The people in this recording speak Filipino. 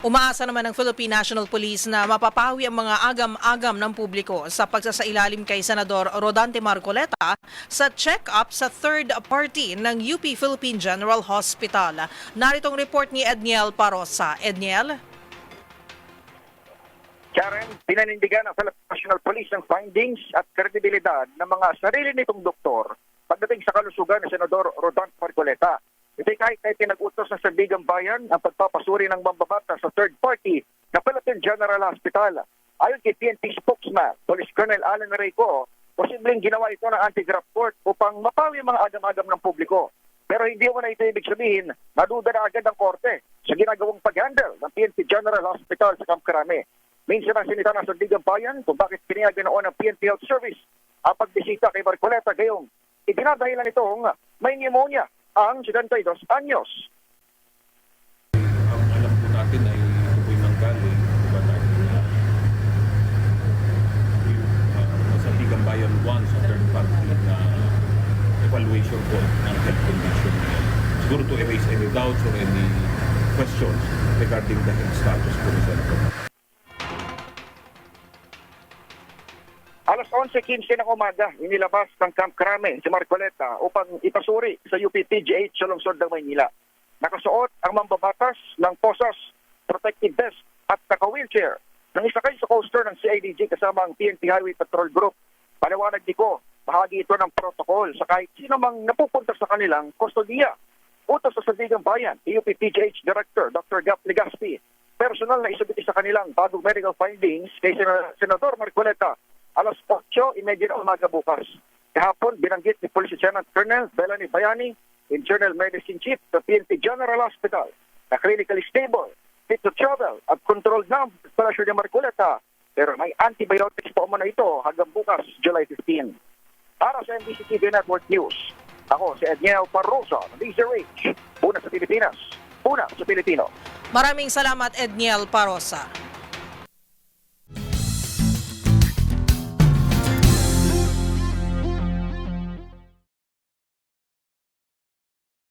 Umaasa naman ng Philippine National Police na mapapawi ang mga agam-agam ng publiko sa pagsasailalim kay Senador Rodante Marcoleta sa check-up sa third party ng UP Philippine General Hospital. Naritong report ni Edniel Parosa. Edniel? Karen, pinanindigan ng Philippine National Police ang findings at kredibilidad ng mga sarili nitong doktor pagdating sa kalusugan ni Senador Rodante Marcoleta. Ito'y kahit na pinag-utos ng Sandigan Bayan ang pagpapasuri ng mambabatas sa third party ng Philippine General Hospital. Ayon kay PNP spokesman, Police Colonel Alan Reyco, posibleng ginawa ito ng anti-graft court upang mapawi ang mga agam-agam ng publiko. Pero hindi mo na ito ibig sabihin, maduda na agad ang korte sa ginagawang pag-handle ng PNP General Hospital sa Camp Crame. Minsan ang sinita ng Sandigan Bayan kung bakit pinayagan noon ng PNP Health Service ang pagbisita kay Marcoleta gayong idinadahilan itong may pneumonia ang 72 anyos. Ang alam po natin ay ito po'y nanggaling diba natin na sa Sandigan Bayan 1 sa third party na evaluation po ng health condition niya. Siguro to erase any doubts or any questions regarding the health status po ni Senator. Alas 11:15 ng umaga, inilabas ng Camp Crame si Marcoleta upang ipasuri sa UP-PGH sa lungsod ng Maynila. Nakasuot ang mambabatas ng posas, protective vest at naka-wheelchair. Nang isakay sa coaster ng CIDG kasama ang PNP Highway Patrol Group. Paliwanag ko, bahagi ito ng protocol sa kahit sino mang napupunta sa kanilang kustodiya. Utos sa Sandigan Bayan, UP-PGH Director Dr. Gap Legaspi, personal na isubiti sa kanilang bagong medical findings kay Senador Marcoleta alas 8:30 ng umaga bukas. Kahapon, binanggit ni Police Lieutenant Colonel Belani Bayani, Internal Medicine Chief sa PNP General Hospital, na clinically stable, fit to travel at controlled na ang pressure ni Marcoleta. Pero may antibiotics pa umano ito hanggang bukas, July 15. Para sa NBC TV Network News, ako si Edniel Parrosa ng DZRH. Una sa Pilipinas, una sa Pilipino. Maraming salamat, Edniel Parosa.